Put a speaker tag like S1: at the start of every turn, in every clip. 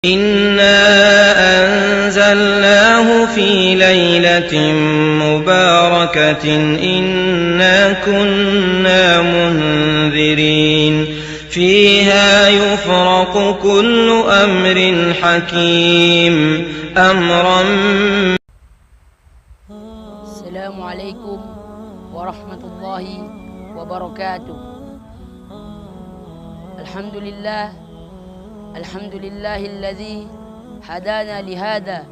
S1: إنا أنزلناه في ليلة مباركة إنا كنا منذرين فيها يفرق كل أمر حكيم أمرا.
S2: السلام عليكم ورحمة الله وبركاته. الحمد لله الذي هدانا لهذا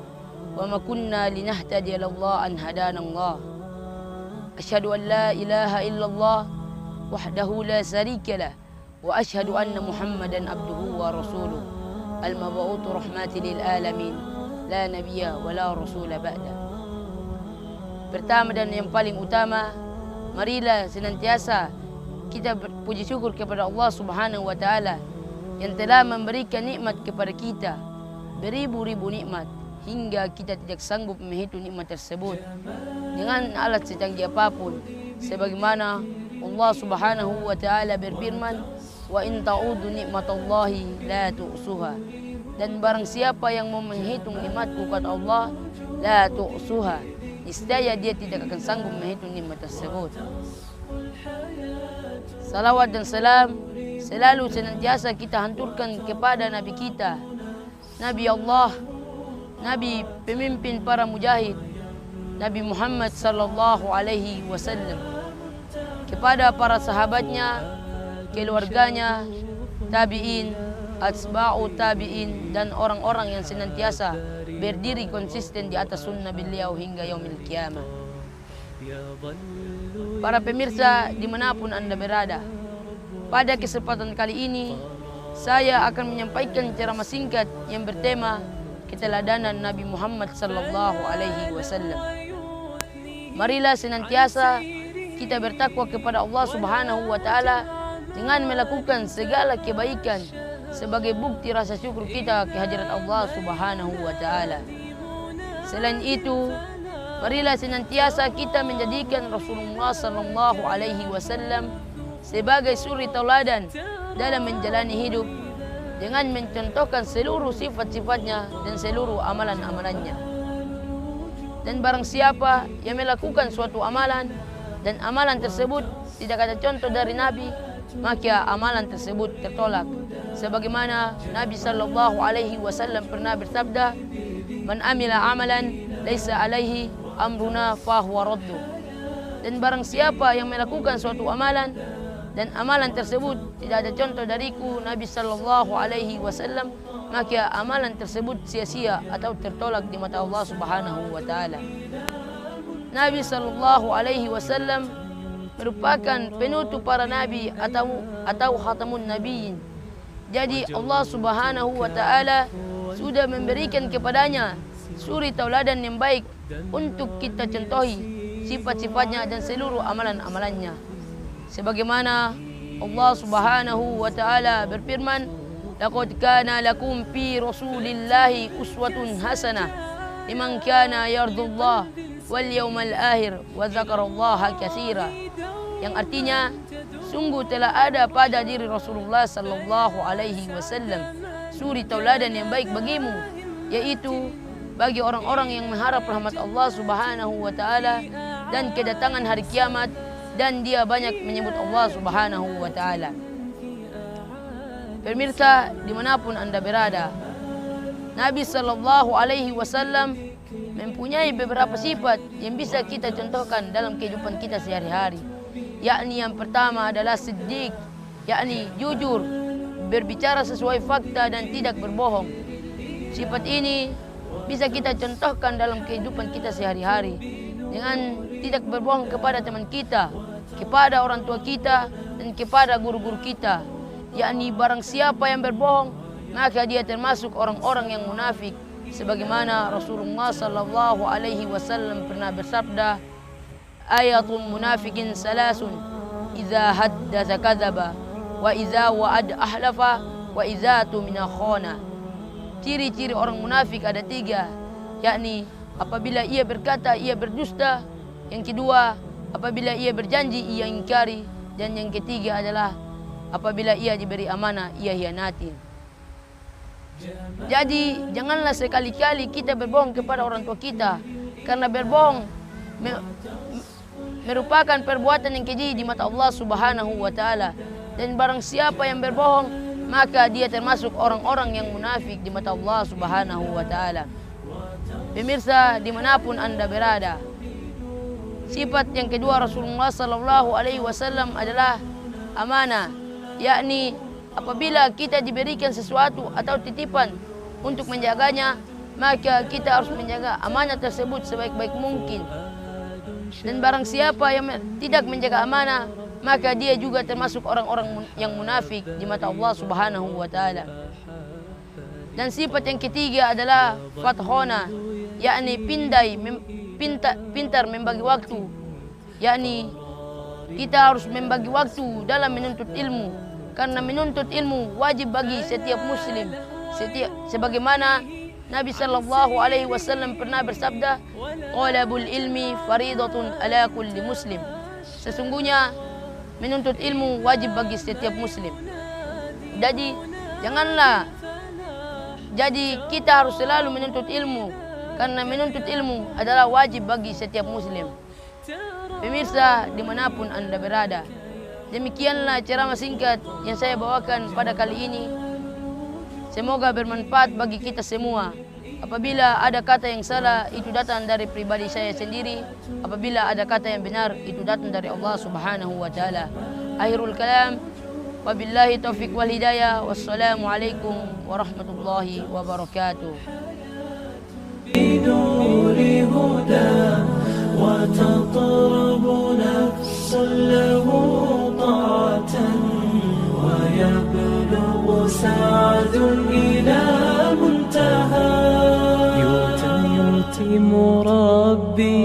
S2: وما كنا لنهتدي لله أن هدانا الله. أشهد أن لا إله إلا الله وحده لا شريك له وأشهد أن محمدا عبده ورسوله المبعوث رحمة للعالمين لا نبي ولا رسول بعده. Pertama dan yang paling utama, marilah senantiasa kita berpuji syukur kepada Allah Subhanahu wa taala yang telah memberikan nikmat kepada kita, beribu-ribu nikmat hingga kita tidak sanggup menghitung nikmat tersebut dengan alat secanggih apapun. Sebagaimana Allah Subhanahu wa taala berfirman, "Wa in ta'udu nikmatallahi la tu'suha." Dan barang siapa yang mau menghitung nikmatku kata Allah, la tu'suha, niscaya dia tidak akan sanggup menghitung nikmat tersebut. Salawat dan salam selalu senantiasa kita hanturkan kepada Nabi kita, Nabi Allah, Nabi pemimpin para mujahid, Nabi Muhammad sallallahu alaihi wasallam, kepada para sahabatnya, keluarganya, tabi'in, atba'u tabi'in, dan orang-orang yang senantiasa berdiri konsisten di atas sunnah beliau hingga yaumil qiyamah. Para pemirsa dimanapun Anda berada, pada kesempatan kali ini saya akan menyampaikan ceramah singkat yang bertema keteladanan Nabi Muhammad sallallahu alaihi wasallam. Marilah senantiasa kita bertakwa kepada Allah Subhanahu wa taala dengan melakukan segala kebaikan sebagai bukti rasa syukur kita kehadirat Allah Subhanahu wa taala. Selain itu, marilah senantiasa kita menjadikan Rasulullah sallallahu alaihi wasallam sebagai suri tauladan dalam menjalani hidup dengan mencontohkan seluruh sifat-sifatnya dan seluruh amalan-amalannya. Dan barang siapa yang melakukan suatu amalan dan amalan tersebut tidak ada contoh dari Nabi, maka amalan tersebut tertolak. Sebagaimana Nabi sallallahu alaihi wasallam pernah bersabda, "Man amila amalan laisa alaihi amruna fahuwa raddu." Dan barang siapa yang melakukan suatu amalan dan amalan tersebut tidak ada contoh dariku Nabi sallallahu alaihi wasallam, maka amalan tersebut sia-sia atau tertolak di mata Allah Subhanahu wa taala. Nabi sallallahu alaihi wasallam merupakan penutup para nabi atau khatamun nabiyyin. Jadi Allah Subhanahu wa taala sudah memberikan kepadanya suri tauladan yang baik untuk kita contohi sifat-sifatnya dan seluruh amalan-amalannya. Sebagaimana Allah Subhanahu wa taala berfirman, "Laqad kana lakum fi Rasulillahi uswatun hasanah liman kana yardullah wal yawmal akhir wa dzakarallaha katsira." Yang artinya, sungguh telah ada pada diri Rasulullah sallallahu alaihi wasallam suri tauladan yang baik bagimu, yaitu bagi orang-orang yang mengharap rahmat Allah Subhanahu wa taala dan kedatangan hari kiamat, dan dia banyak menyebut Allah Subhanahu wa taala. Pemirsa dimanapun Anda berada, Nabi sallallahu alaihi wasallam mempunyai beberapa sifat yang bisa kita contohkan dalam kehidupan kita sehari-hari. Yakni yang pertama adalah siddiq, yakni jujur, berbicara sesuai fakta dan tidak berbohong. Sifat ini bisa kita contohkan dalam kehidupan kita sehari-hari dengan tidak berbohong kepada teman kita, kepada orang tua kita, dan kepada guru-guru kita. Yakni barang siapa yang berbohong, maka dia termasuk orang-orang yang munafik. Sebagaimana Rasulullah sallallahu alaihi wasallam pernah bersabda, "Ayatul munafikin salasun, idza haddatsa kadzaba, wa idza wa'ada ahlafa, wa idza tumina khana." Ciri-ciri orang munafik ada 3, yakni apabila ia berkata ia berdusta, yang kedua apabila ia berjanji ia ingkari, dan yang ketiga adalah apabila ia diberi amanah ia hianati. Jadi janganlah sekali-kali kita berbohong kepada orang tua kita, karena berbohong merupakan perbuatan yang keji di mata Allah Subhanahu wa taala. Dan barang siapa yang berbohong, maka dia termasuk orang-orang yang munafik di mata Allah Subhanahu wa taala. Pemirsa dimanapun Anda berada, sifat yang kedua Rasulullah sallallahu alaihi wasallam adalah amanah, yakni apabila kita diberikan sesuatu atau titipan untuk menjaganya, maka kita harus menjaga amanah tersebut sebaik-baik mungkin. Dan barang siapa yang tidak menjaga amanah, maka dia juga termasuk orang-orang yang munafik di mata Allah Subhanahu wa taala. Dan sifat yang ketiga adalah fathona, yakni pintar membagi waktu. Yakni kita harus membagi waktu dalam menuntut ilmu, karena menuntut ilmu wajib bagi setiap muslim. Sebagaimana Nabi sallallahu alaihi wasallam pernah bersabda, "Talabul ilmi faridatun ala kulli muslim." Sesungguhnya menuntut ilmu wajib bagi setiap muslim. Jadi kita harus selalu menuntut ilmu, karena menuntut ilmu adalah wajib bagi setiap muslim. Pemirsa dimanapun Anda berada, demikianlah ceramah singkat yang saya bawakan pada kali ini. Semoga bermanfaat bagi kita semua. Apabila ada kata yang salah, itu datang dari pribadi saya sendiri. Apabila ada kata yang benar, itu datang dari Allah Subhanahu wa taala. Akhirul kalam, wabillahi taufiq wal hidayah. Wassalamualaikum warahmatullahi wabarakatuh. وتطرب نفس له طاعة ويبلغ سعد إلى منتهى يتم ربي